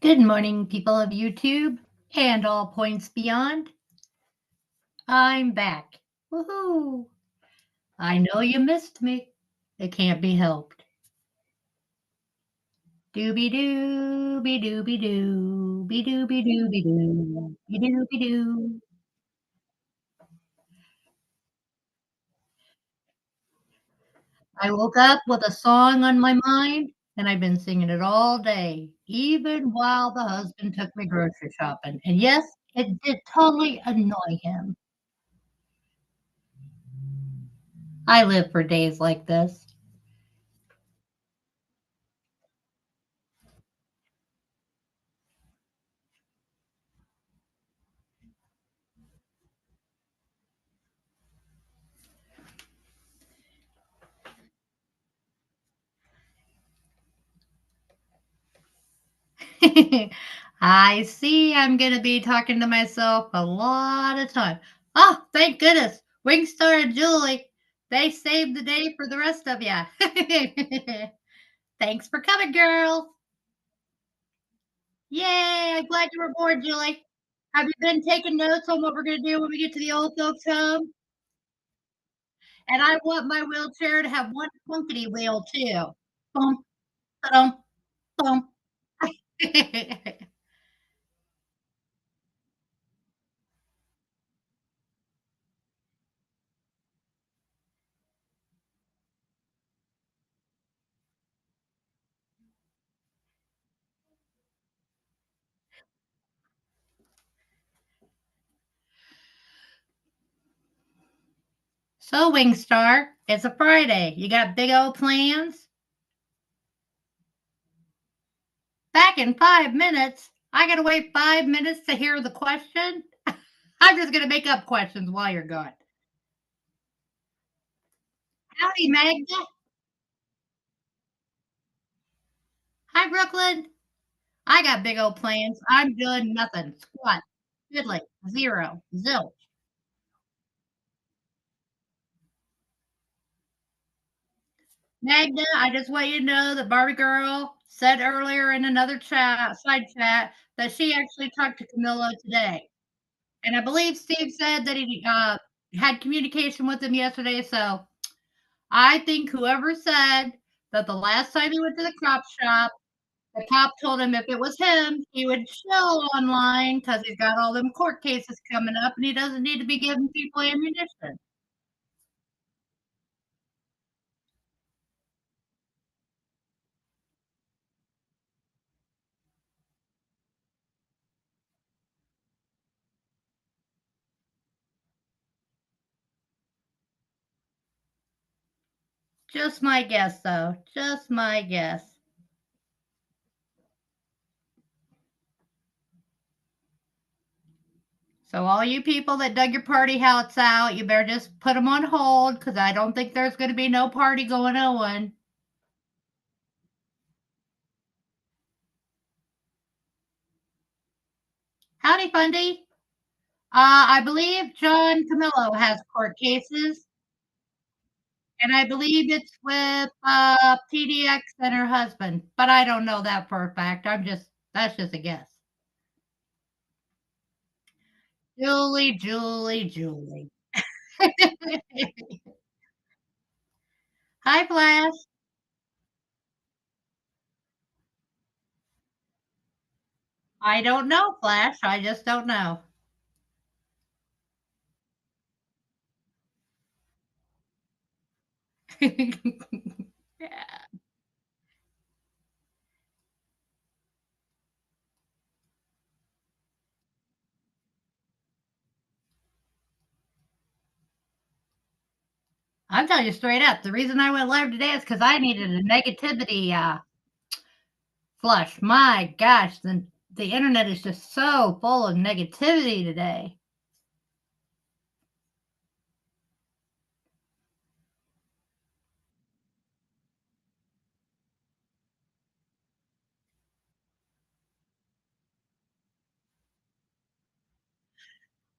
Good morning, people of YouTube and all points beyond. I'm back. Woohoo! I know you missed me. It can't be helped. Dooby dooby dooby doo, be dooby dooby doo, be dooby doo. I woke up with a song on my mind, and I've been singing it all day, even while the husband took me grocery shopping. And yes, it did totally annoy him. I live for days like this. I see I'm gonna be talking to myself a lot of time. Oh, thank goodness. Wingstar and Julie, they saved the day for the rest of ya. Thanks for coming, girls. Yay, I'm glad you were bored, Julie. Have you been taking notes on what we're gonna do when we get to the old folks home? And I want my wheelchair to have one plunkety wheel too. Bump, ba-dum, bump. So, Wingstar, it's a Friday. You got big old plans? Back in 5 minutes? I gotta wait 5 minutes to hear the question? I'm just gonna make up questions while you're gone. Howdy, Magda. Hi, Brooklyn. I got big old plans. I'm doing nothing. Squat. Fiddly. Zero. Zilch. Magda, I just want you to know that Barbie Girl said earlier in another chat, side chat, that she actually talked to Camilla today. And I believe Steve said that he had communication with him yesterday. So I think whoever said that the last time he went to the cop shop, the cop told him if it was him, he would chill online because he's got all them court cases coming up and he doesn't need to be giving people ammunition. Just my guess, though. Just my guess. So, all you people that dug your party hats out, you better just put them on hold because I don't think there's going to be no party going on. Howdy, Fundy. I believe John Camillo has court cases, and I believe it's with PDX and her husband, but I don't know that for a fact. That's just a guess. Julie, Julie, Julie. Hi, Flash. I don't know, Flash. I just don't know. Yeah. I'm telling you straight up, the reason I went live today is because I needed a negativity flush. My gosh, the internet is just so full of negativity today.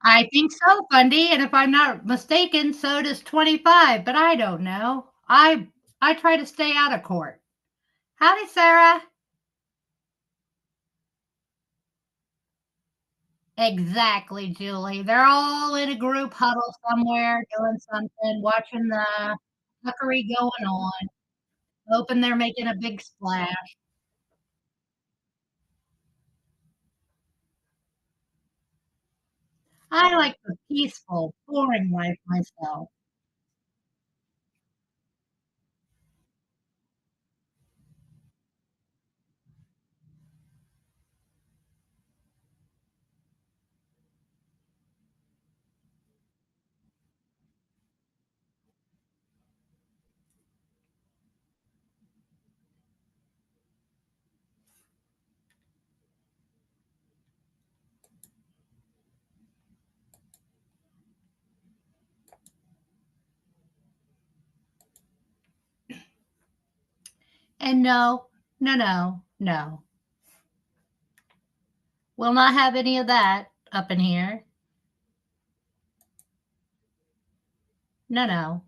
I think so, Fundy, and if I'm not mistaken, so does 25, but I don't know. I try to stay out of court. Howdy, Sarah. Exactly, Julie. They're all in a group huddle somewhere doing something, watching the fuckery going on, hoping they're making a big splash. I like the peaceful, boring life myself. And no, no, no, no. We'll not have any of that up in here. No, no.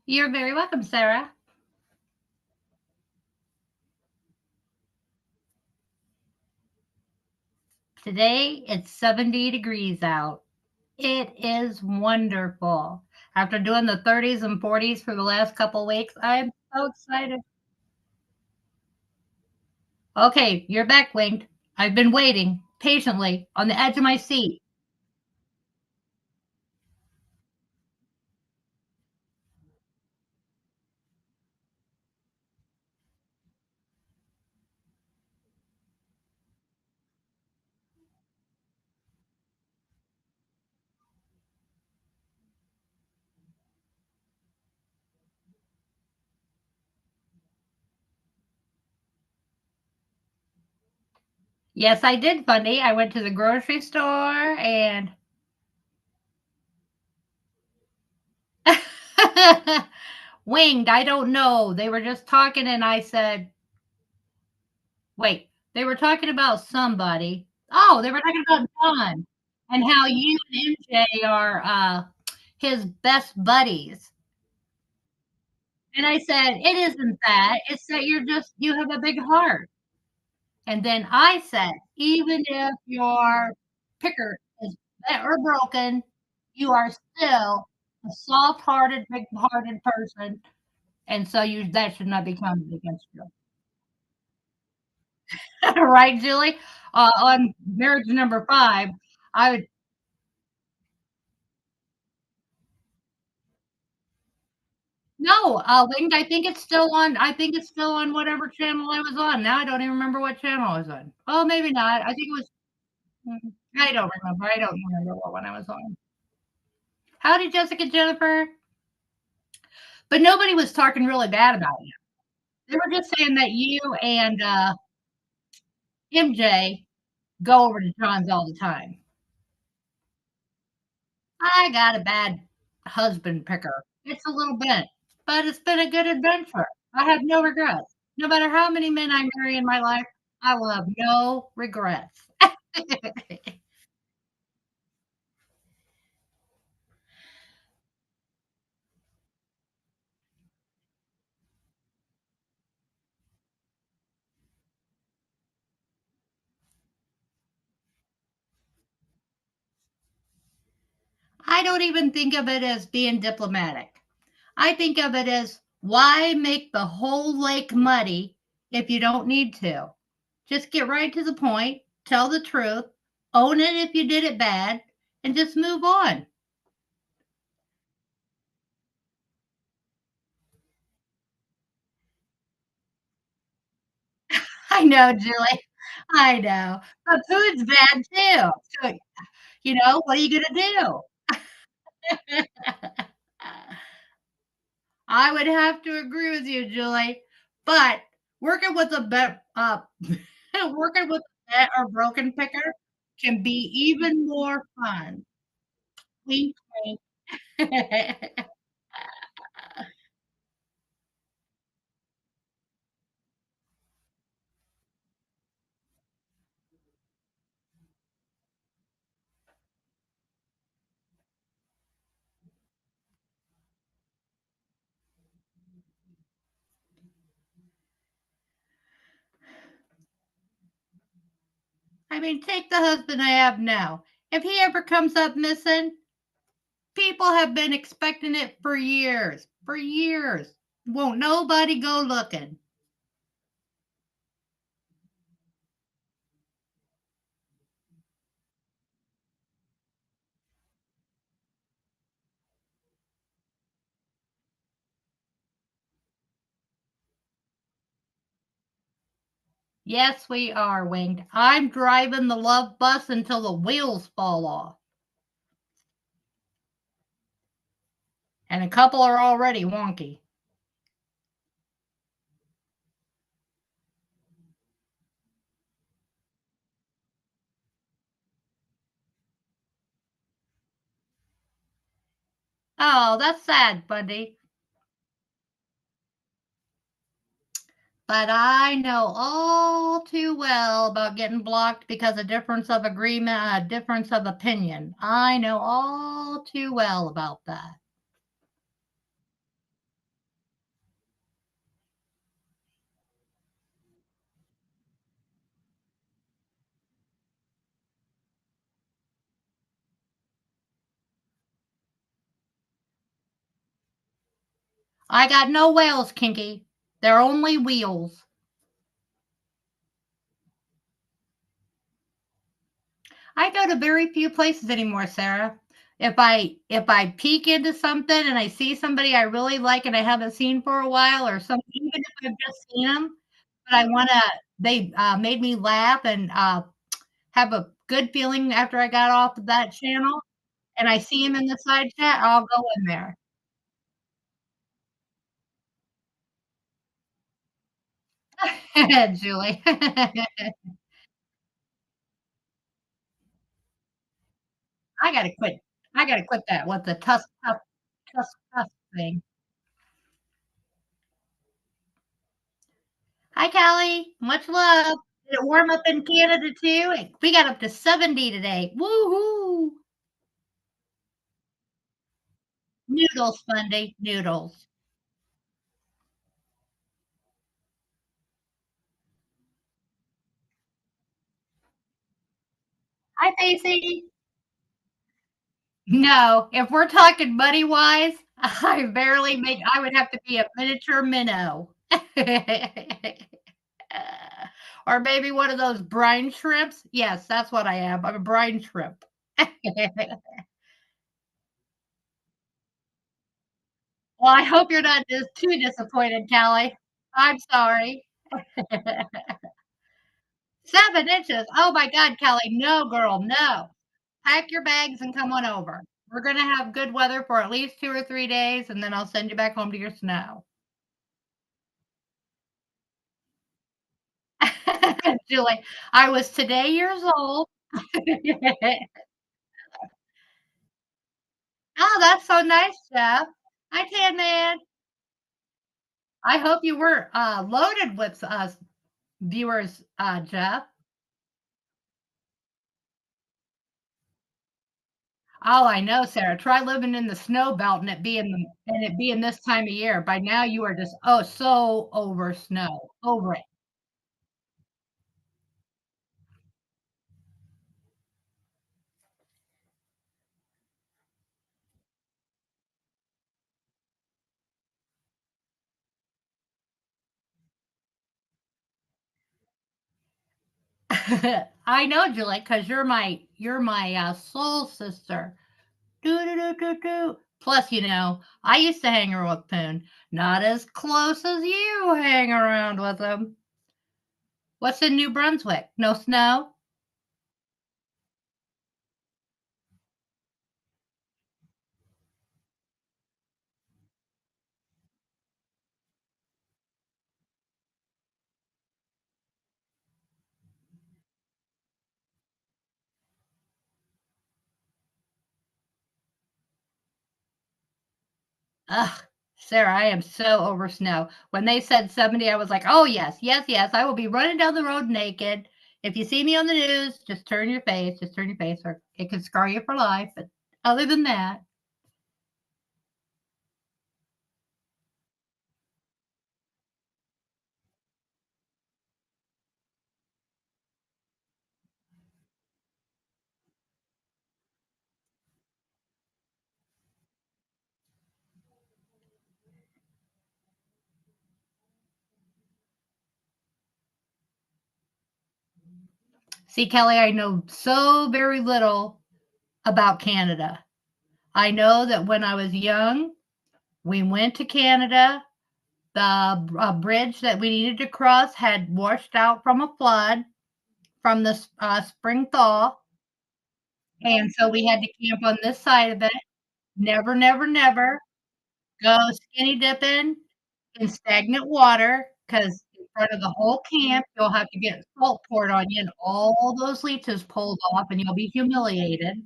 You're very welcome, Sarah. Today it's 70 degrees out. It is wonderful. After doing the 30s and 40s for the last couple weeks, I'm so excited. Okay, you're back, Winged. I've been waiting patiently on the edge of my seat. Yes, I did, Funny. I went to the grocery store and Winged, I don't know. They were just talking, and I said, wait, they were talking about somebody. Oh, they were talking about John and how you and MJ are his best buddies. And I said, it isn't that. It's that you have a big heart. And then I said, even if your picker is bent or broken, you are still a soft-hearted, big-hearted person, and so you that should not be counted against you. Right, Julie? On marriage number 5, I would no, Winged, I think it's still on whatever channel I was on. Now I don't even remember what channel I was on. Oh, maybe not. I think it was I don't remember what one I was on. Howdy, Jessica Jennifer. But nobody was talking really bad about you. They were just saying that you and, MJ go over to John's all the time. I got a bad husband picker. It's a little bent, but it's been a good adventure. I have no regrets. No matter how many men I marry in my life, I will have no regrets. I don't even think of it as being diplomatic. I think of it as why make the whole lake muddy if you don't need to? Just get right to the point, tell the truth, own it if you did it bad, and just move on. I know, Julie. I know. But food's bad too. So, what are you gonna do? I would have to agree with you, Julie. But working with a working with a bent or broken picker. can be even more fun. Wink, wink. I mean, take the husband I have now. If he ever comes up missing, people have been expecting it for years. For years. Won't nobody go looking. Yes, we are, Winged. I'm driving the love bus until the wheels fall off. And a couple are already wonky. Oh, that's sad, Bundy. But I know all too well about getting blocked because of difference of agreement, a difference of opinion. I know all too well about that. I got no whales, Kinky. They're only wheels. I go to very few places anymore, Sarah. If I peek into something and I see somebody I really like and I haven't seen for a while, or some even if I've just seen them, but I wanna they made me laugh and have a good feeling after I got off of that channel, and I see him in the side chat, I'll go in there. Julie. I gotta quit. I gotta quit that with the tuss thing. Hi, Callie. Much love. Did it warm up in Canada too? We got up to 70 today. Woohoo! Noodles, Sunday. Noodles. Hi, Pacey. No, if we're talking money wise, I barely make I would have to be a miniature minnow. Or maybe one of those brine shrimps. Yes, that's what I am. I'm a brine shrimp. Well, I hope you're not just too disappointed, Callie. I'm sorry. 7 inches. Oh my god, Kelly, no, girl, no. Pack your bags and come on over. We're gonna have good weather for at least 2 or 3 days, and then I'll send you back home to your snow. Julie, I was today years old. Oh, that's so nice, Jeff. Hi, Tan Man. I hope you were loaded with viewers, Jeff. Oh, I know, Sarah. Try living in the snow belt and it being this time of year. By now you are just, oh, so over snow. Over it. I know, Julie, because you're my soul sister. Do do do do do. Plus, I used to hang around with Poon. Not as close as you hang around with him. What's in New Brunswick? No snow? Ugh, Sarah, I am so over snow. When they said 70, I was like, "Oh, yes, yes, yes, I will be running down the road naked. If you see me on the news, just turn your face, or it could scar you for life." But other than that, see, Kelly, I know so very little about Canada. I know that when I was young, we went to Canada. The bridge that we needed to cross had washed out from a flood from the spring thaw. And so we had to camp on this side of it. Never, never, never go skinny dipping in stagnant water, because in front of the whole camp, you'll have to get salt poured on you and all those leeches pulled off, and you'll be humiliated.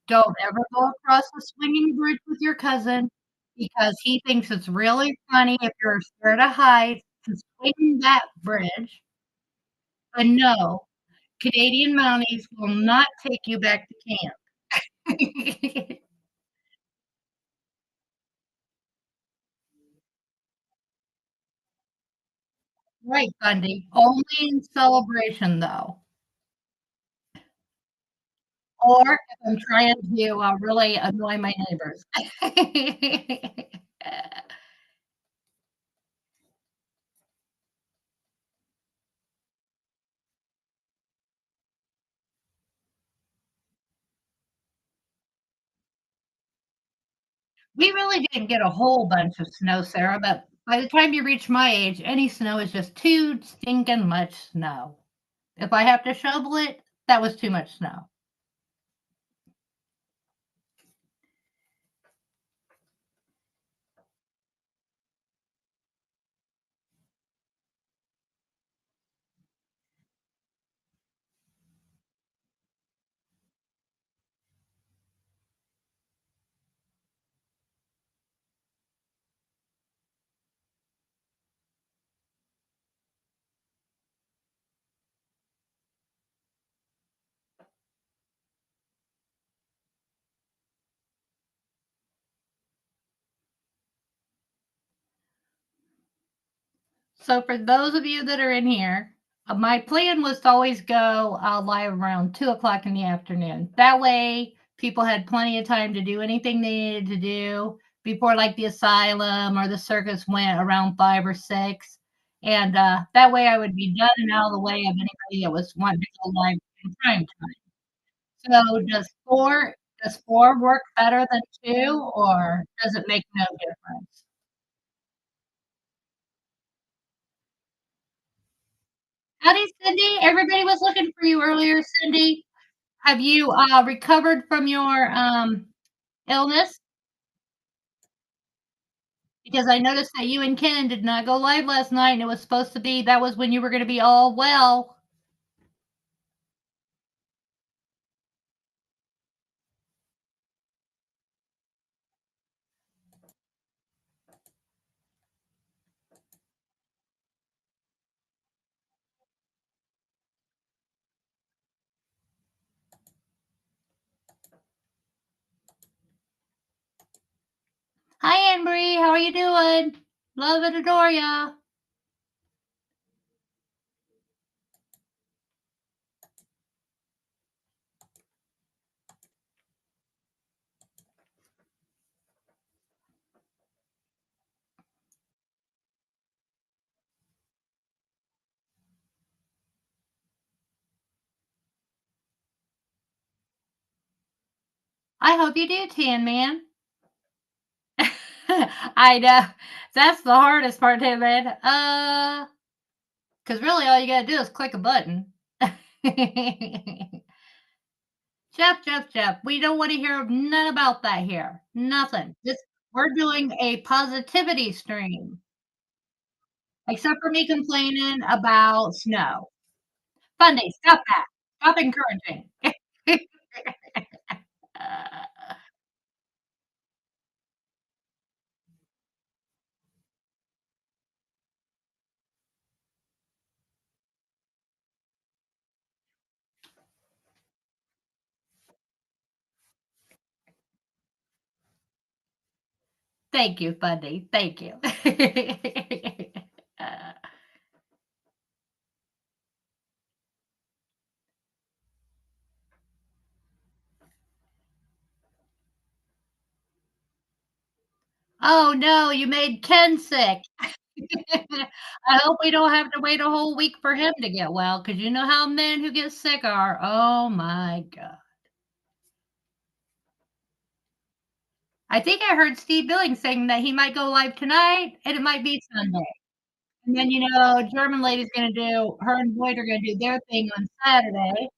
Don't ever go across the swinging bridge with your cousin, because he thinks it's really funny if you're scared of heights to swing that bridge. And no, Canadian Mounties will not take you back to camp. Right, Bundy, only in celebration, though, or if I'm trying to, really annoy my neighbors. We really didn't get a whole bunch of snow, Sarah, but by the time you reach my age, any snow is just too stinking much snow. If I have to shovel it, that was too much snow. So for those of you that are in here, my plan was to always go live around 2 o'clock in the afternoon. That way, people had plenty of time to do anything they needed to do before, like the asylum or the circus went around 5 or 6, and that way I would be done and out of the way of anybody that was wanting to go live in prime time. So does 4 work better than 2, or does it make no difference? Howdy, Cindy. Everybody was looking for you earlier, Cindy. Have you, recovered from your, illness? Because I noticed that you and Ken did not go live last night, and it was supposed to be that was when you were gonna be all well. Hi, Anne Marie. How are you doing? Love and adore ya. I hope you do, Tan Man. I know. That's the hardest part, Tan Man. Because really all you gotta do is click a button. Jeff, Jeff, Jeff, we don't want to hear none about that here. Nothing. We're doing a positivity stream, except for me complaining about snow. Funday, stop that. Stop encouraging. Thank you, Bundy. Thank you. Uh, oh no, you made Ken sick. I hope we don't have to wait a whole week for him to get well, because you know how men who get sick are. Oh my god. I think I heard Steve Billings saying that he might go live tonight and it might be Sunday. And then, German lady's gonna do her and Boyd are gonna do their thing on Saturday.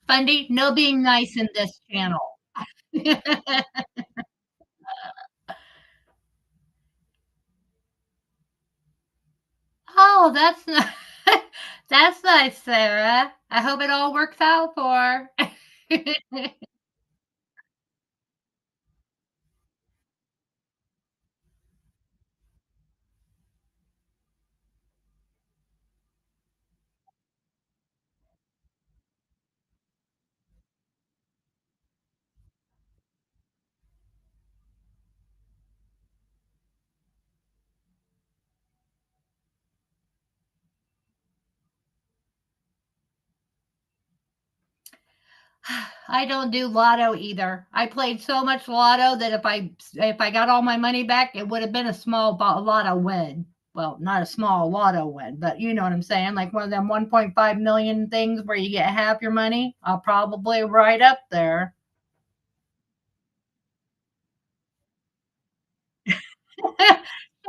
Bundy, no being nice in this channel. Oh, that's that's nice, Sarah. I hope it all works out for her. I don't do lotto either. I played so much lotto that if I got all my money back, it would have been a small lotto win. Well, not a small lotto win, but you know what I'm saying, like one of them 1.5 million things where you get half your money. I'll probably right up there.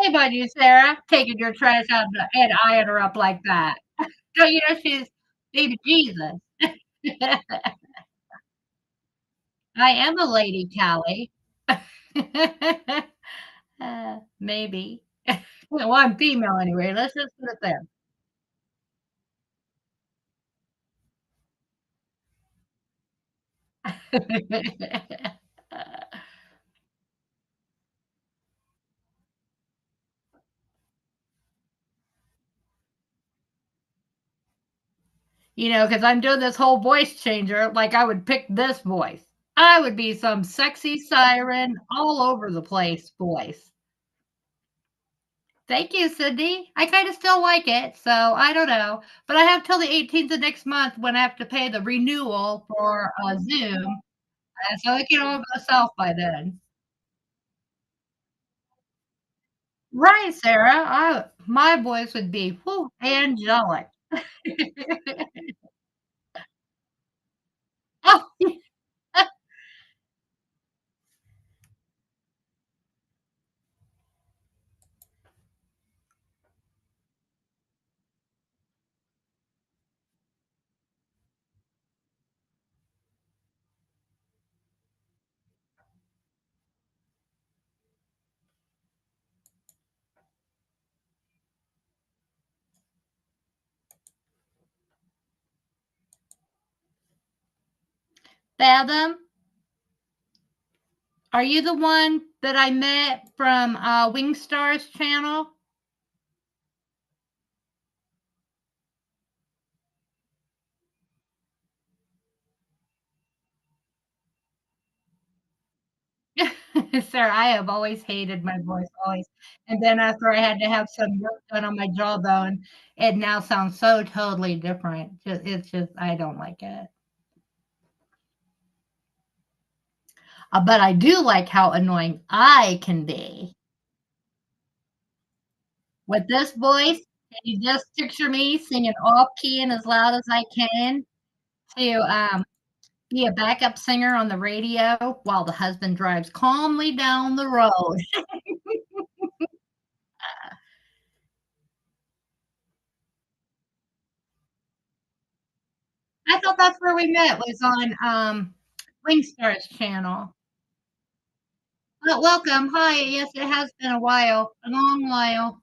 Shame on you, Sarah, taking your trash out and eyeing her up like that. So, she's baby Jesus. I am a lady, Callie. Maybe. Well, I'm female anyway. Let's just put it there. Because I'm doing this whole voice changer, like I would pick this voice. I would be some sexy siren all over the place voice. Thank you, Cindy. I kind of still like it, so I don't know. But I have till the 18th of next month when I have to pay the renewal for Zoom, so it can all go south by then. Right, Sarah. My voice would be whew, angelic. Oh, Fathom, are you the one that I met from Wingstar's channel? Sir, I have always hated my voice, always. And then after I had to have some work done on my jawbone, it now sounds so totally different. It's just, I don't like it. But I do like how annoying I can be. With this voice, can you just picture me singing off key and as loud as I can to be a backup singer on the radio while the husband drives calmly down the road? I thought that's where we met was on Wingstar's channel. Welcome. Hi. Yes, it has been a while, a long while.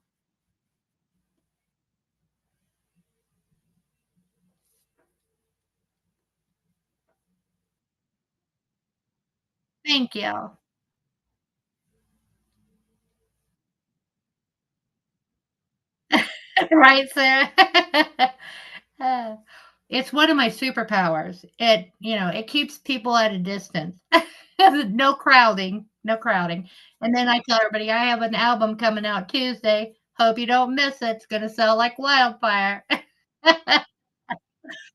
Thank you. Right, Sarah? Uh, it's one of my superpowers. It keeps people at a distance. No crowding, no crowding. And then I tell everybody, "I have an album coming out Tuesday. Hope you don't miss it. It's gonna sell like wildfire."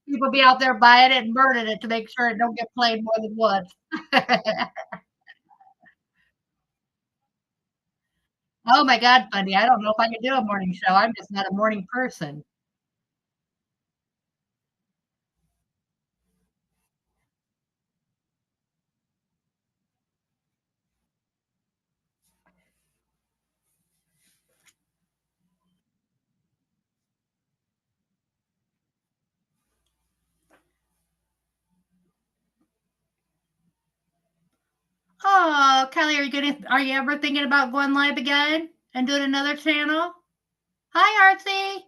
People be out there buying it and burning it to make sure it don't get played more than once. Oh my god, Bundy, I don't know if I could do a morning show. I'm just not a morning person. Oh, Kelly, are you ever thinking about going live again and doing another channel? Hi, Artsy.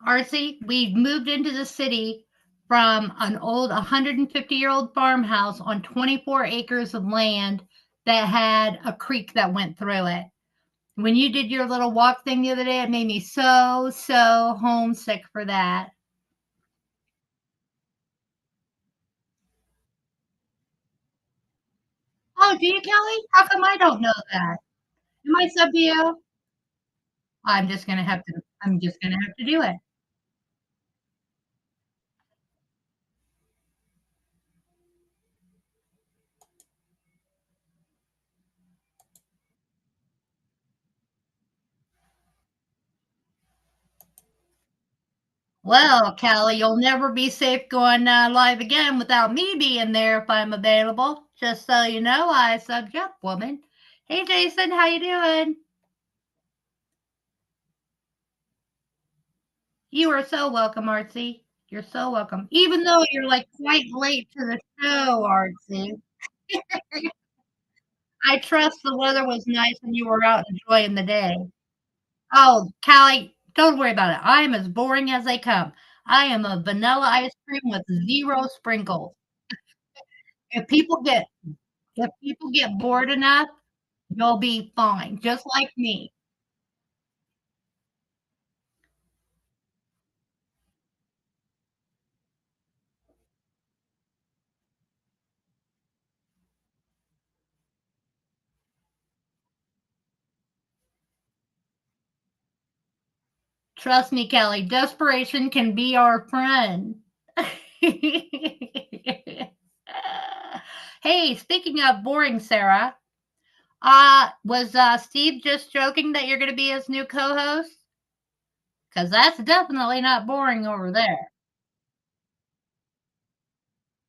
Artsy, we moved into the city from an old 150-year-old farmhouse on 24 acres of land that had a creek that went through it. When you did your little walk thing the other day, it made me so, so homesick for that. Oh, do you, Kelly? How come I don't know that? Am I sub to you? I'm just gonna have to do it. Well, Kelly, you'll never be safe going live again without me being there if I'm available. Just so you know, I subbed you up, woman. Hey, Jason, how you doing? You are so welcome, Artsy. You're so welcome. Even though you're like quite late to the show, Artsy. I trust the weather was nice and you were out enjoying the day. Oh, Callie, don't worry about it. I am as boring as they come. I am a vanilla ice cream with 0 sprinkles. If people get if people get bored enough, you'll be fine, just like me. Trust me, Kelly, desperation can be our friend. Hey, speaking of boring, Sarah, was Steve just joking that you're going to be his new co-host? Because that's definitely not boring over there.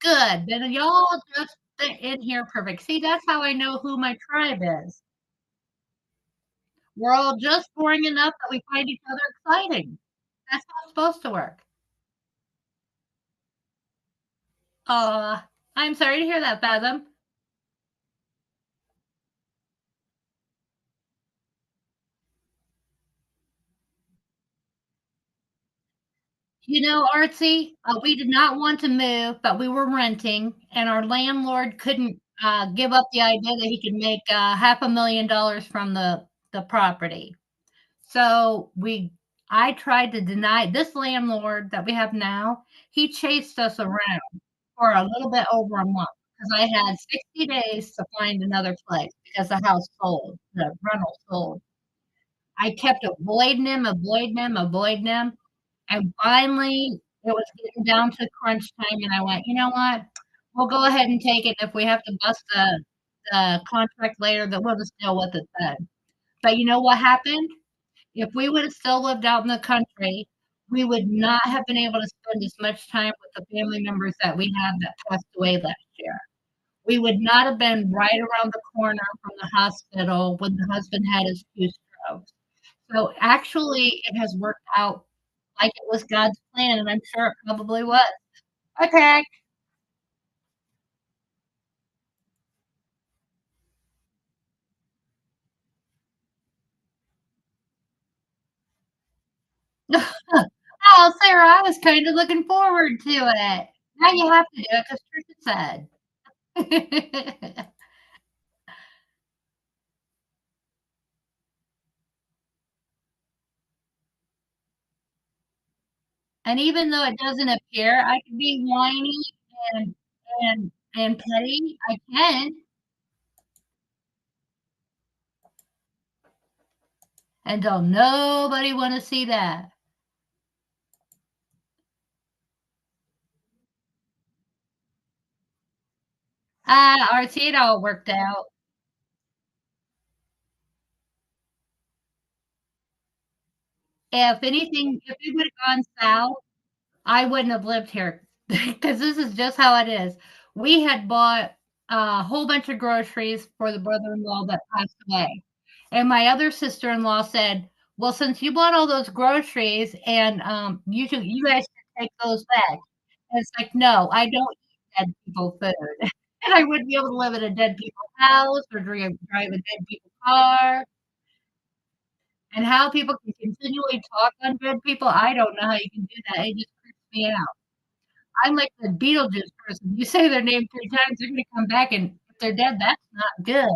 Good. Then y'all just fit in here perfect. See, that's how I know who my tribe is. We're all just boring enough that we find each other exciting. That's how it's supposed to work. I'm sorry to hear that, Fathom. Artsy, we did not want to move, but we were renting, and our landlord couldn't give up the idea that he could make $500,000 from the property. So I tried to deny this landlord that we have now. He chased us around for a little bit over a month because I had 60 days to find another place because the house sold, the rental sold. I kept avoiding him, avoiding him, avoiding him, and finally, it was getting down to crunch time, and I went, "You know what? We'll go ahead and take it. If we have to bust the contract later, then we'll just deal with it then." But you know what happened? If we would have still lived out in the country, we would not have been able to spend as much time with the family members that we had that passed away last year. We would not have been right around the corner from the hospital when the husband had his 2 strokes. So, actually, it has worked out like it was God's plan, and I'm sure it probably was. Okay. Oh, Sarah, I was kinda looking forward to it. Now you have to do it 'cause Trisha said. And even though it doesn't appear I can be whiny and and petty, I can, and don't nobody wanna see that. Our see, it all worked out. If it would've gone south, I wouldn't have lived here because this is just how it is. We had bought a whole bunch of groceries for the brother-in-law that passed away, and my other sister-in-law said, "Well, since you bought all those groceries and, you guys should take those back." And it's like, "No, I don't eat dead people food." And I wouldn't be able to live in a dead people's house or drive a dead people's car, and how people can continually talk on dead people, I don't know how you can do that, it just creeps me out. I'm like the Beetlejuice person, you say their name 3 times, they're gonna come back, and if they're dead, that's not good.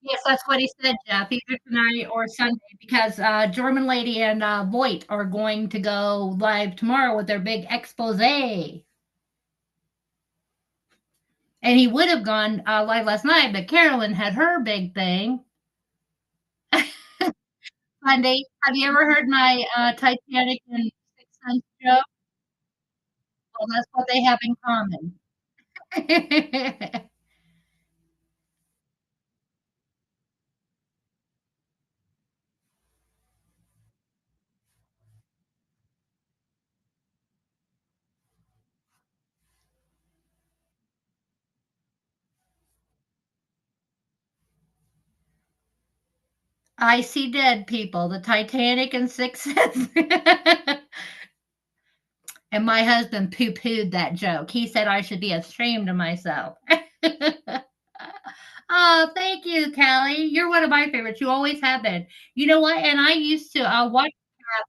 Yes, that's what he said, Jeff, either tonight or Sunday because, German Lady and, Voight are going to go live tomorrow with their big exposé. And he would have gone, live last night, but Carolyn had her big thing Sunday. Have you ever heard my, Titanic and Sixth Sense joke? Well, that's what they have in common. I see dead people, the Titanic and Sixth Sense. And my husband poo-pooed that joke. He said I should be ashamed of myself. Oh, thank you, Callie. You're one of my favorites. You always have been. You know what? And I used to, watch that,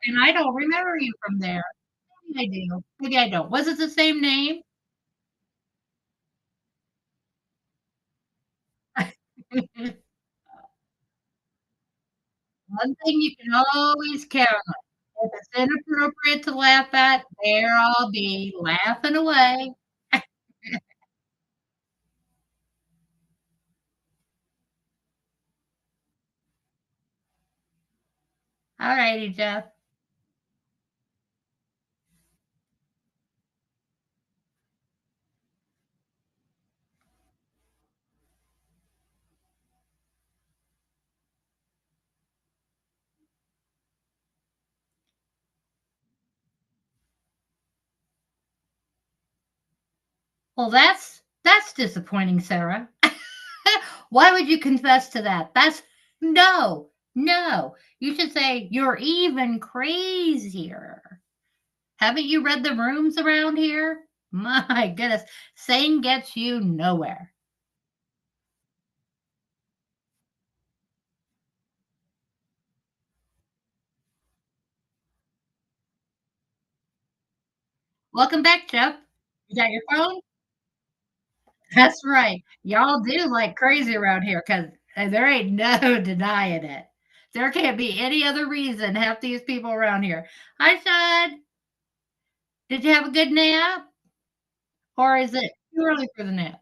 and I don't remember you from there. Maybe I do. Maybe I don't. Was it the same name? One thing you can always count on. If it's inappropriate to laugh at, there I'll be laughing away. All righty, Jeff. Well, that's disappointing, Sarah. Why would you confess to that? That's no, no. You should say you're even crazier. Haven't you read the rooms around here? My goodness, saying gets you nowhere. Welcome back, Jeff. You got your phone? That's right. Y'all do like crazy around here because there ain't no denying it. There can't be any other reason half these people around here. Hi, Sean. Did you have a good nap? Or is it too early for the nap?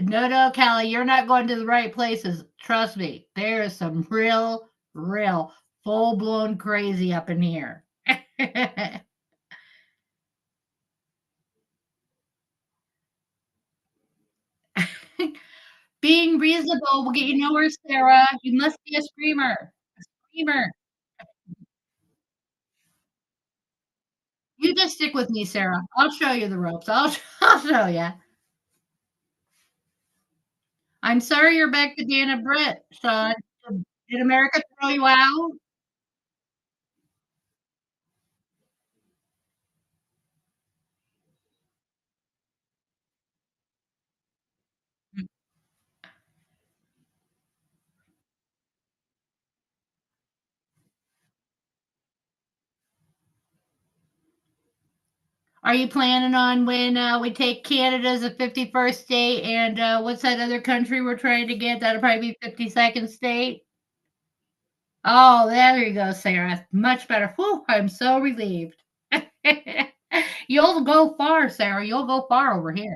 No, no, Callie, you're not going to the right places. Trust me. There is some real, full-blown crazy up in here. Being reasonable will get you nowhere, Sarah. You must be a screamer. A screamer. You just stick with me, Sarah. I'll show you the ropes. I'll show you. I'm sorry you're back to being a Brit, son. Did America throw you out? Are you planning on when, we take Canada as a 51st state and, what's that other country we're trying to get? That'll probably be 52nd state? Oh, there you go, Sarah. Much better. Whew, I'm so relieved. You'll go far, Sarah. You'll go far over here.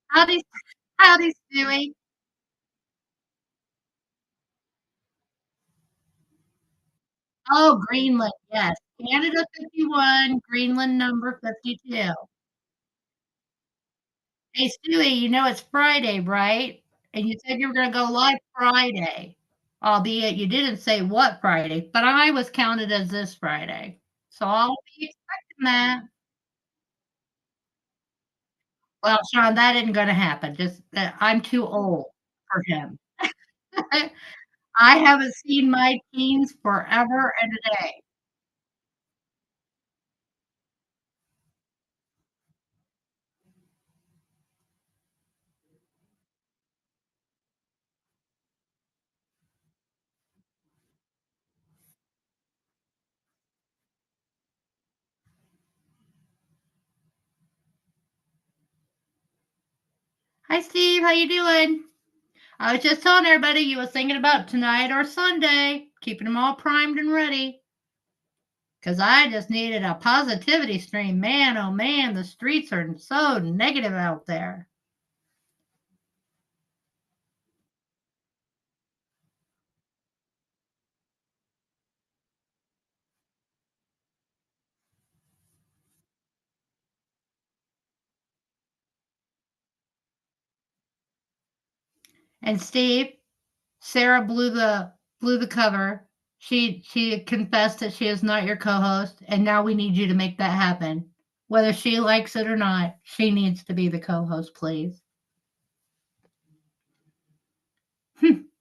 Howdy, howdy, Stewie. Oh, Greenland, yes. Canada 51, Greenland number 52. Hey, Stewie, you know it's Friday, right? And you said you were gonna go live Friday, albeit you didn't say what Friday, but I was counted as this Friday. So I'll be expecting that. Well, Sean, that isn't gonna happen. Just that I'm too old for him. I haven't seen my teens forever and a day. Hi, Steve. How you doing? I was just telling everybody you was thinking about tonight or Sunday, keeping them all primed and ready. Cause I just needed a positivity stream. Man, oh man, the streets are so negative out there. And Steve, Sarah blew the cover. She confessed that she is not your co-host, and now we need you to make that happen. Whether she likes it or not, she needs to be the co-host, please.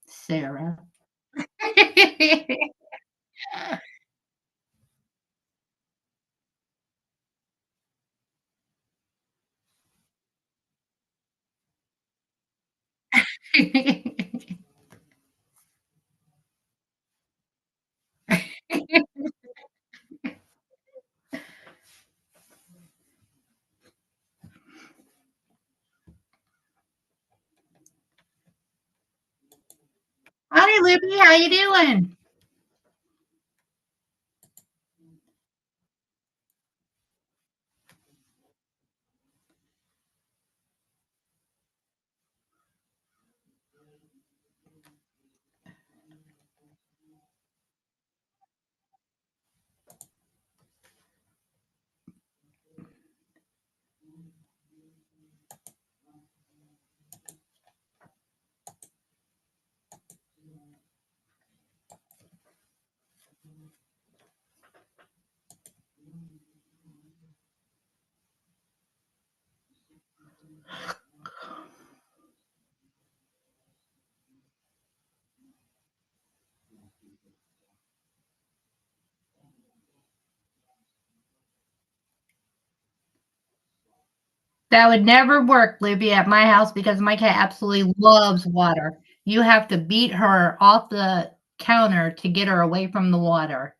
Sarah. Hi, Libby. How you doing? That would never work, Libby, at my house because my cat absolutely loves water. You have to beat her off the counter to get her away from the water.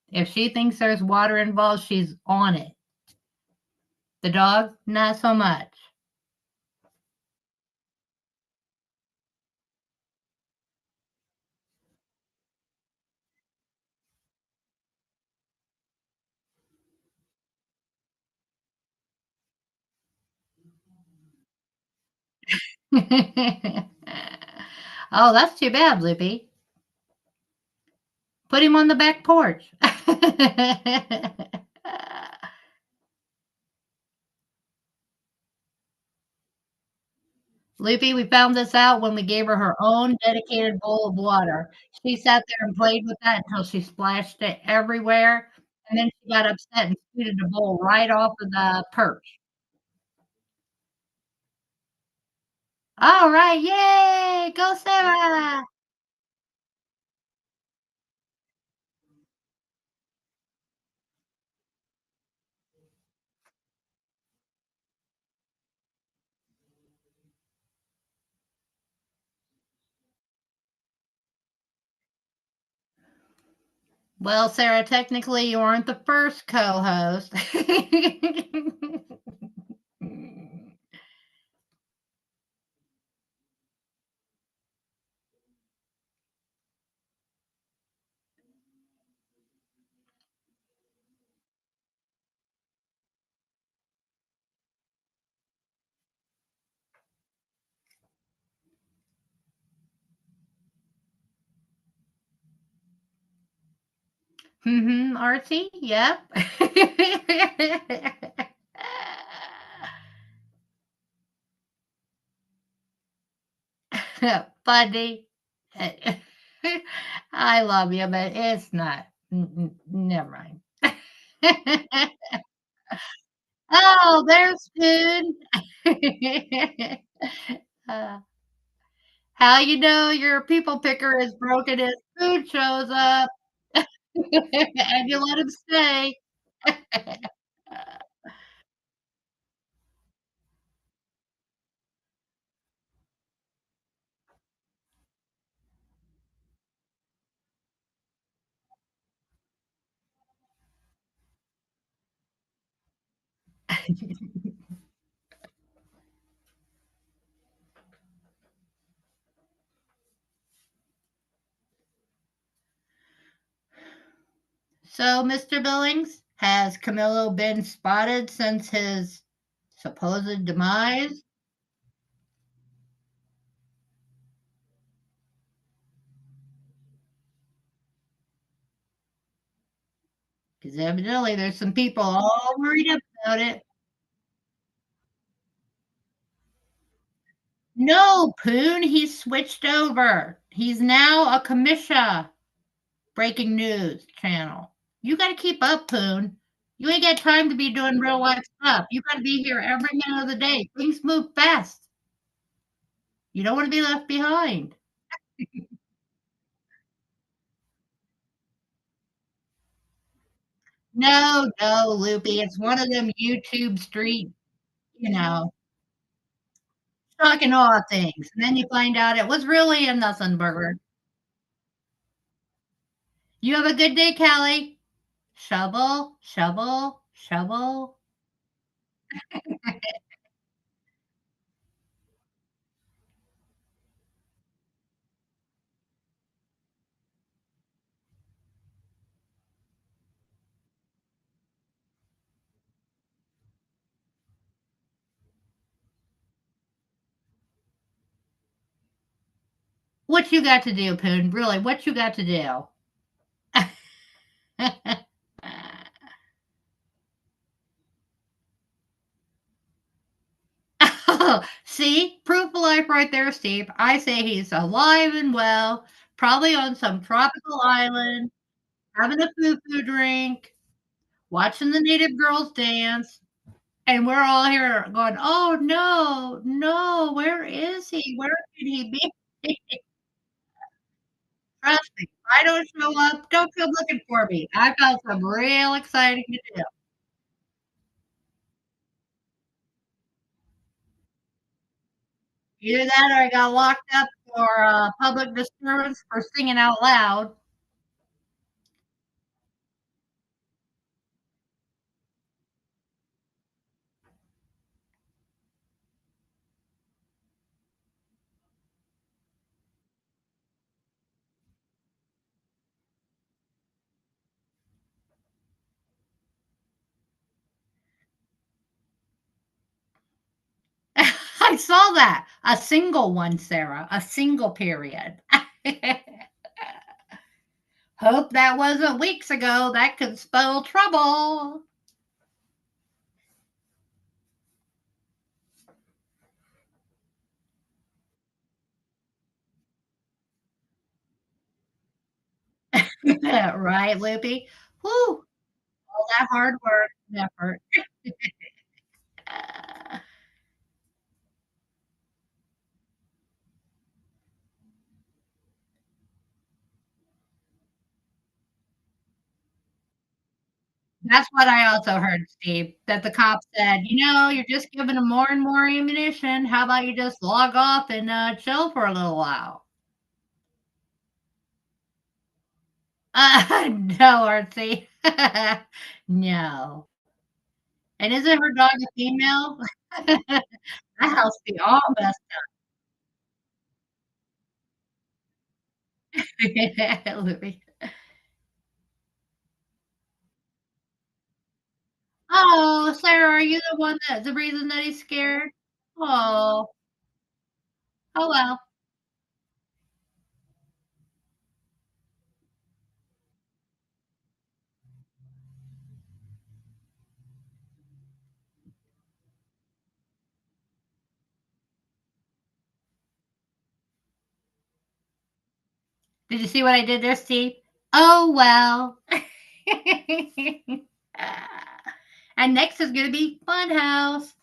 If she thinks there's water involved, she's on it. The dog, not so much. Oh, that's too bad, Libby. Put him on the back porch. Loopy, we found this out when we gave her her own dedicated bowl of water. She sat there and played with that until she splashed it everywhere, and then she got upset and scooted the bowl right off of the perch. All right, yay! Go Sarah! Well, Sarah, technically you aren't the first co-host. Mhm, Archie, yep. Funny. I love you, but it's not. Never mind. Oh, there's food. Uh, how you know your people picker is broken is food shows up and you let him stay. So, Mr. Billings, has Camillo been spotted since his supposed demise? Because evidently there's some people all worried about it. No, Poon, he's switched over. He's now a commissia breaking news channel. You got to keep up, Poon. You ain't got time to be doing real life stuff. You got to be here every minute of the day. Things move fast. You don't want to be left behind. No, no, Loopy. It's one of them YouTube street, you know, talking all things. And then you find out it was really a nothing burger. You have a good day, Callie. Shovel, shovel, shovel. What you got to do, Poon? Really, what you got to do? See, proof of life right there, Steve. I say he's alive and well, probably on some tropical island, having a foo-foo drink, watching the native girls dance, and we're all here going, "Oh, no, no, where is he? Where could he be?" Trust me, if I don't show up, don't come looking for me. I've got some real exciting to do. Either that or I got locked up for, public disturbance for singing out loud. I saw that. A single one, Sarah, a single period. Hope that wasn't weeks ago. That could spell trouble. Right, Loopy? Whew, all that hard work and effort. Uh, that's what I also heard, Steve, that the cop said, "You're just giving them more and more ammunition. How about you just log off and, chill for a little while?" No, Artsy. No. And isn't her dog a female? That house be all messed up. Louis. Oh, Sarah, are you the reason that he's scared? Oh, oh well. Did you see what I did there, Steve? Oh well. And next is gonna be Funhouse.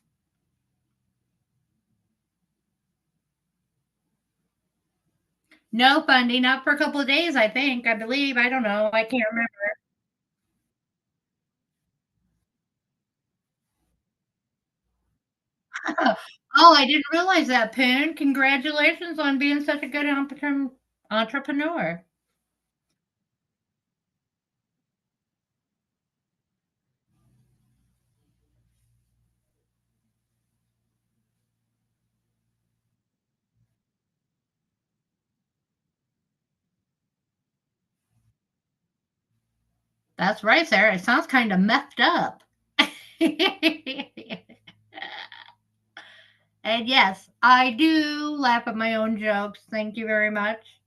No funding, not for a couple of days, I think, I believe. I don't know. I can't remember. Oh, I didn't realize that, Poon. Congratulations on being such a good entrepreneur. That's right, Sarah. It sounds kind of messed up. And yes, I do laugh at my own jokes. Thank you very much.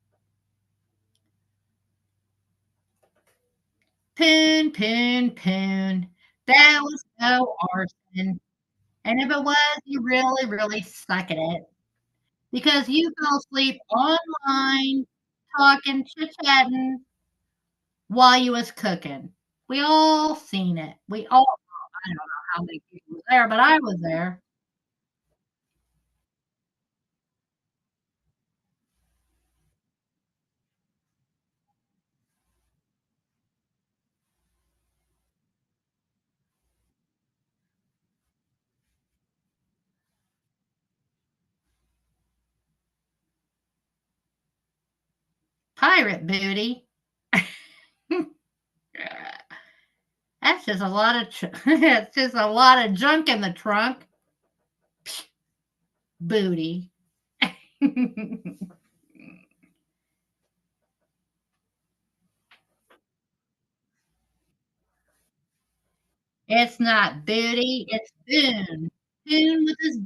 Poon, poon, poon. That was no arson. And if it was, you really, really suck at it because you fell asleep online talking, chit-chatting while you was cooking. We all seen it. We all I don't know how many people was there, but I was there. Pirate booty. That's just a lot of it's just a lot of junk in the trunk. Booty. It's not booty, it's Boone. Boone with his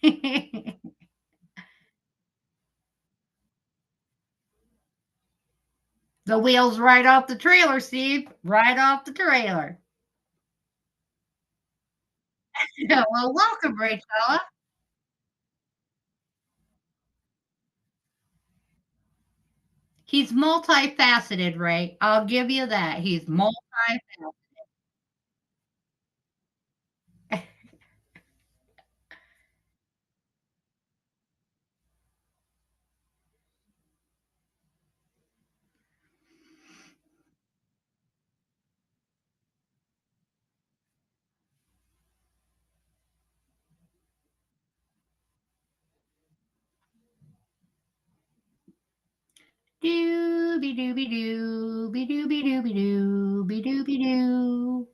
Boone. The wheels right off the trailer, Steve. Right off the trailer. Yeah, well, welcome, Rachella. He's multifaceted, Ray. I'll give you that. He's multifaceted. Dooby dooby doo, be dooby dooby doo, be dooby doo.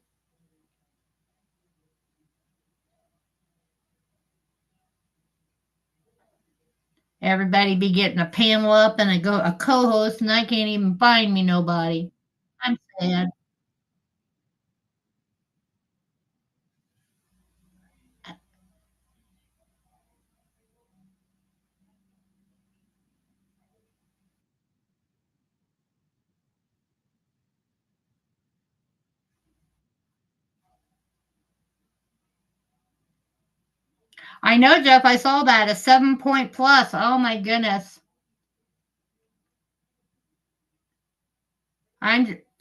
Everybody be getting a panel up and a co-host, and I can't even find me nobody. I'm sad. I know, Jeff. I saw that a 7 point plus. Oh my goodness.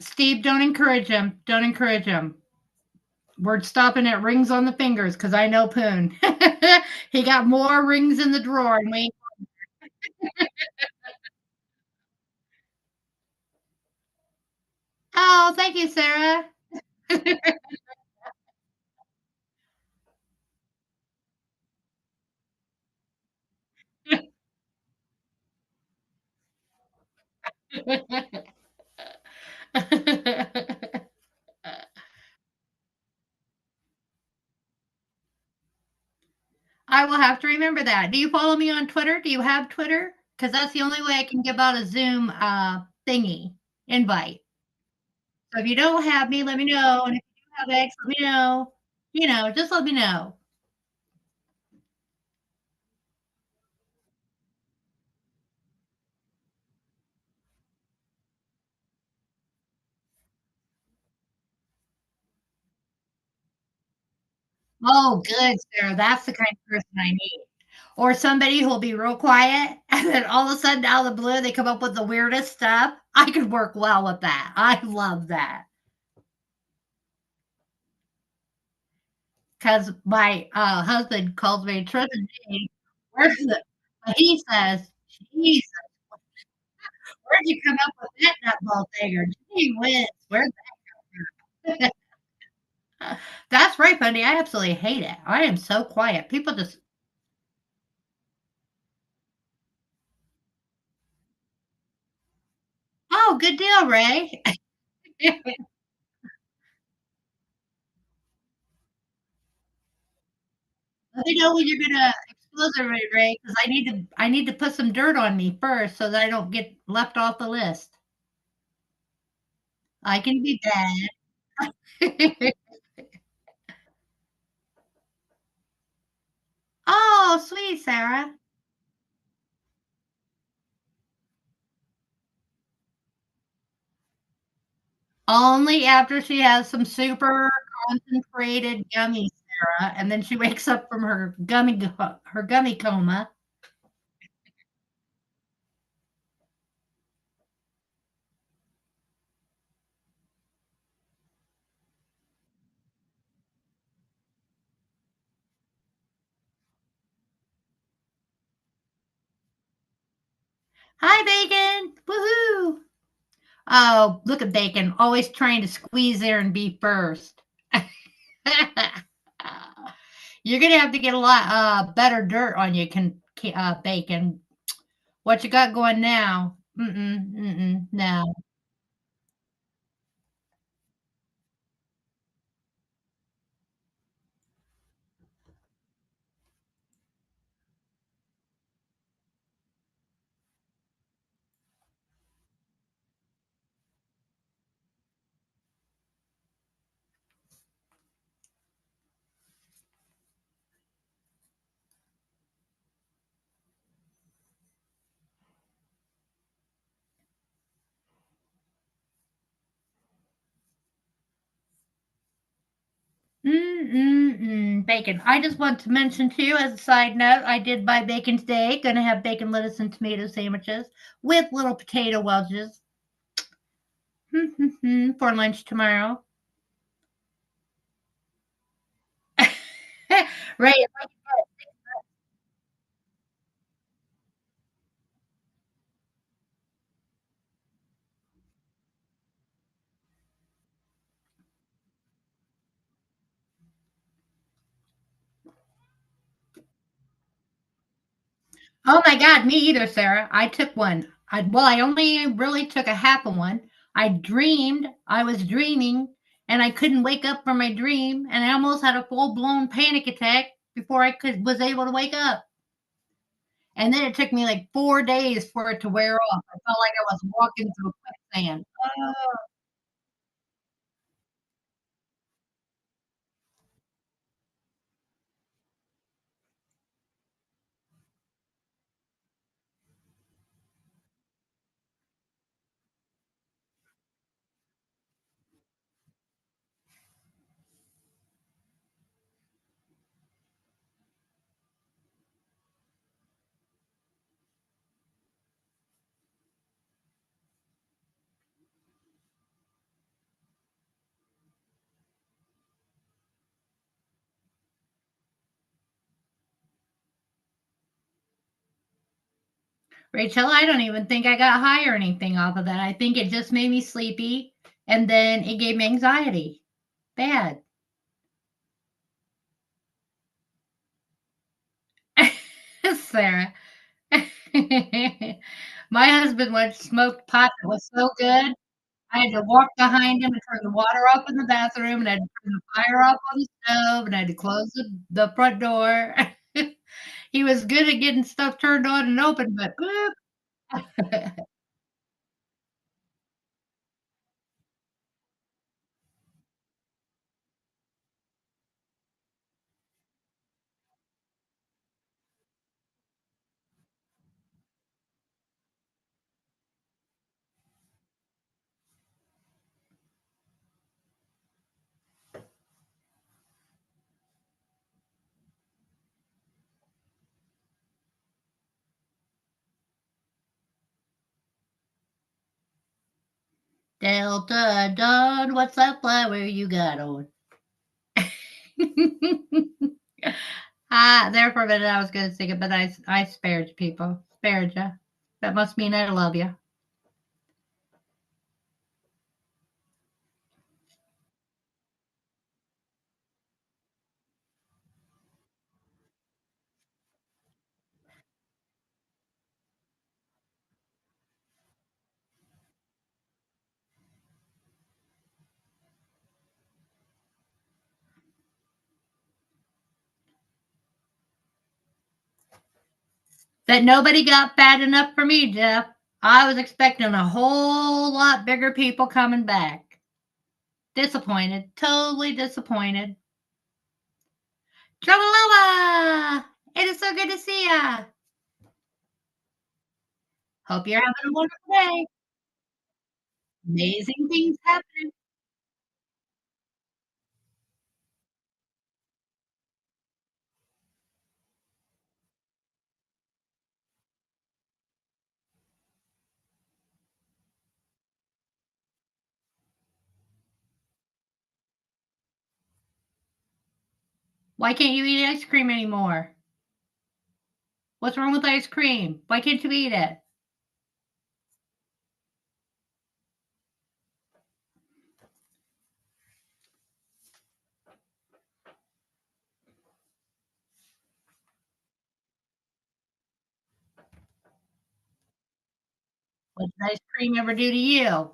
Steve, don't encourage him. Don't encourage him. We're stopping at rings on the fingers because I know Poon. He got more rings in the drawer, and we. Oh, thank you, Sarah. I will have to remember that. Do you follow me on Twitter? Do you have Twitter? Because that's the only way I can give out a Zoom thingy invite. So if you don't have me, let me know. And if you do have X, let me know. Just let me know. Oh, good, Sarah. That's the kind of person I need. Or somebody who'll be real quiet, and then all of a sudden, out of the blue, they come up with the weirdest stuff. I could work well with that. I love that. Because my husband calls me Trisha G. Where's the, he says, Jesus, where'd you come up with that nutball thing? Or gee whiz, where's that? That's right, Bundy. I absolutely hate it. I am so quiet. People just, oh, good deal, Ray. Let me know when you're gonna expose it, Ray, because I need to put some dirt on me first so that I don't get left off the list. I can be bad. Oh, sweet, Sarah. Only after she has some super concentrated gummies, Sarah, and then she wakes up from her gummy coma. Hi, Bacon. Woohoo. Oh, look at Bacon, always trying to squeeze there and be first. You're gonna have to get a lot better dirt on you, Bacon. What you got going now? No. Bacon. I just want to mention too, as a side note, I did buy bacon today. Gonna have bacon, lettuce, and tomato sandwiches with little potato wedges for lunch tomorrow. Right. Oh my God, me either, Sarah. I took one. I only really took a half of one. I was dreaming, and I couldn't wake up from my dream, and I almost had a full blown panic attack before was able to wake up. And then it took me like 4 days for it to wear off. I felt like I was walking through quicksand. Oh. Rachel, I don't even think I got high or anything off of that. I think it just made me sleepy and then it gave me anxiety. Bad. Sarah. My husband once smoked pot that was so good, I had to walk behind him and turn the water off in the bathroom, and I had to turn the fire off on the stove, and I had to close the front door. He was good at getting stuff turned on and open, but boop. Delta Dawn, what's that flower you got on? There for a minute I was gonna sing it, but I spared you people. Spared you. That must mean I love you. That nobody got fat enough for me, Jeff. I was expecting a whole lot bigger people coming back. Disappointed. Totally disappointed. Trouble, it is so good to see ya. Hope you're having a wonderful day. Amazing things happening. Why can't you eat ice cream anymore? What's wrong with ice cream? Why can't you eat it? What did ice cream ever do to you?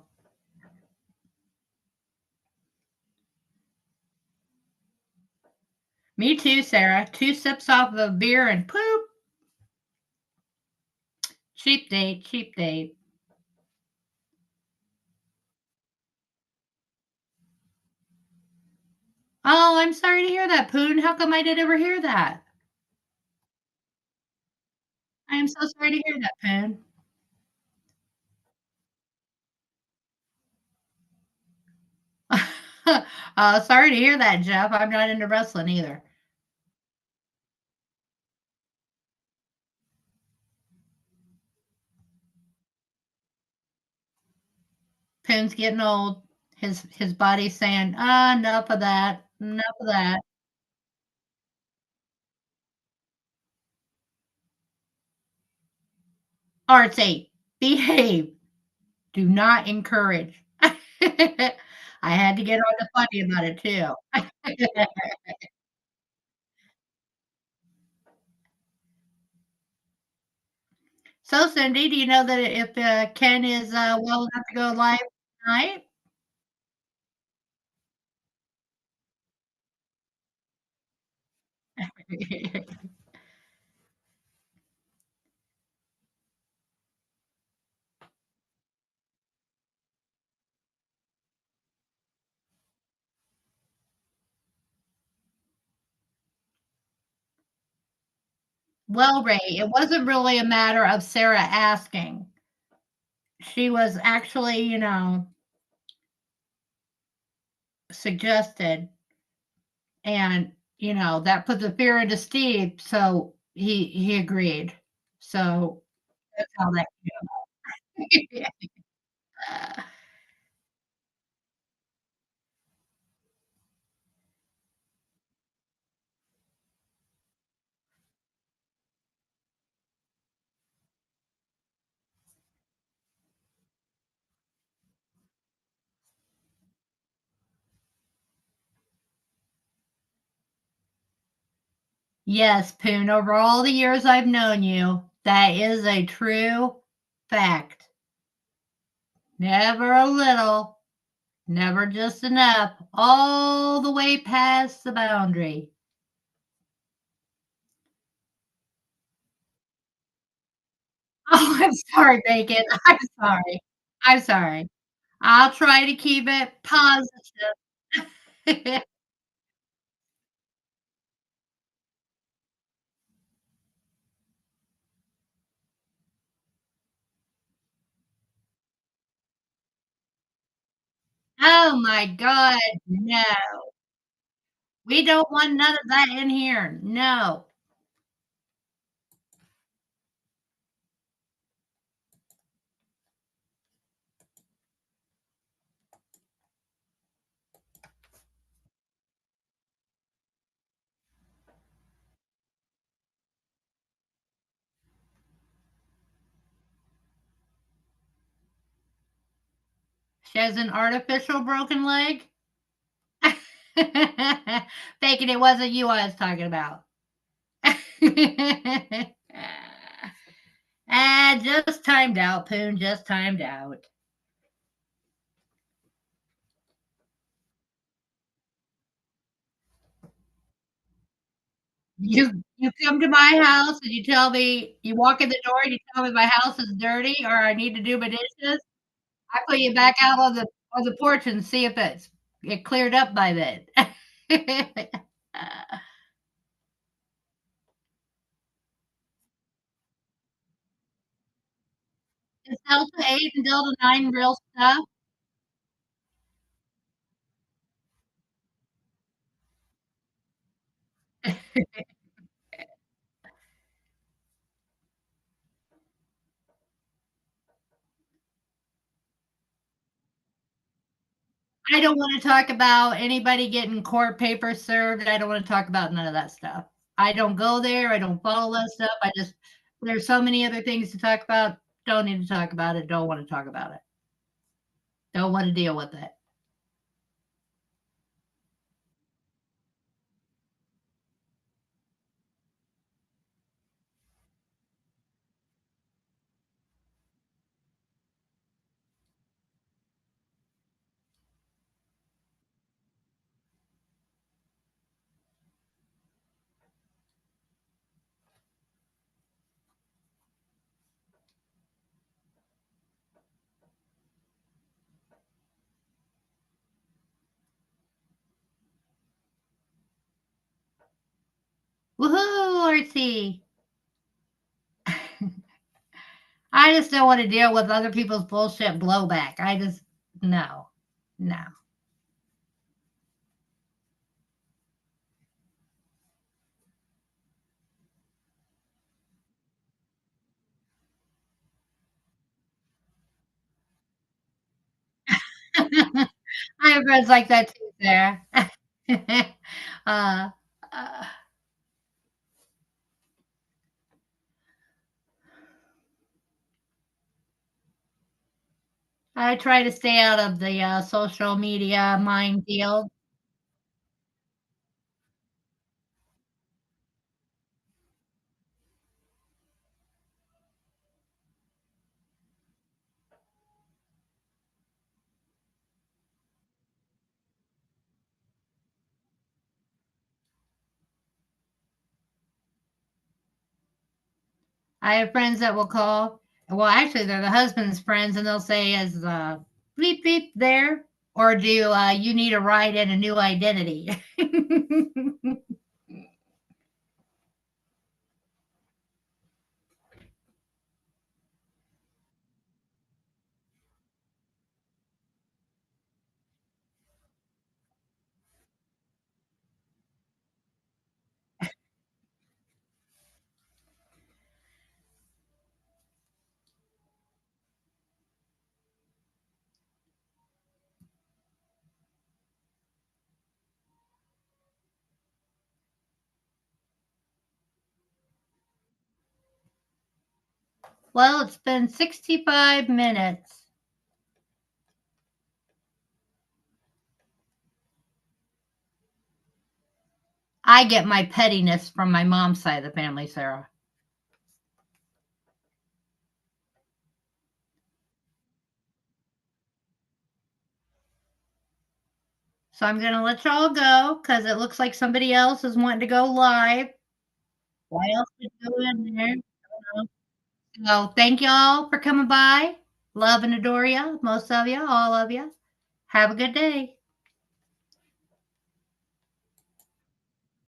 Me too, Sarah. 2 sips off of a beer and poop. Cheap date, cheap date. Oh, I'm sorry to hear that, Poon. How come I didn't ever hear that? I am so sorry to hear that, Poon. Sorry to hear that, Jeff. I'm not into wrestling either. Poon's getting old. His body's saying, "Ah, enough of that. Enough of that." Arts 8, behave. Do not encourage. I had to get on the funny about it too. So, Cindy, do you know that if, Ken is, well enough to go live tonight? Well, Ray, it wasn't really a matter of Sarah asking. She was actually, suggested, and, that put the fear into Steve, so he agreed. So, that's how that came about. Yes, Poon, over all the years I've known you, that is a true fact. Never a little, never just enough, all the way past the boundary. Oh, I'm sorry, Bacon. I'm sorry. I'm sorry. I'll try to keep it positive. Oh my god, no. We don't want none of that in here. No. She has an artificial broken leg? Bacon, it wasn't you I was talking about. Just timed out, Poon, just timed out. You come to my house and you tell me you walk in the door and you tell me my house is dirty or I need to do my dishes, I put you back out on the porch and see if it cleared up by then. Is Delta 8 and Delta 9 real stuff? I don't wanna talk about anybody getting court papers served, I don't wanna talk about none of that stuff. I don't go there, I don't follow that stuff, I just there's so many other things to talk about, don't need to talk about it, don't wanna talk about it. Don't wanna deal with it. Woohoo, RC. I just don't wanna deal with other people's bullshit blowback. I just no. No. I have friends like that too, Sarah. Uh, uh, I try to stay out of the, social media minefield. I have friends that will call well, actually, they're the husband's friends, and they'll say, "Is, bleep beep there?" Or do, "You need a ride and a new identity?" Well, it's been 65 minutes. I get my pettiness from my mom's side of the family, Sarah. So I'm gonna let y'all go because it looks like somebody else is wanting to go live. Why else would you go in there? So thank y'all for coming by. Love and adore you, most of you, all of you. Have a good day.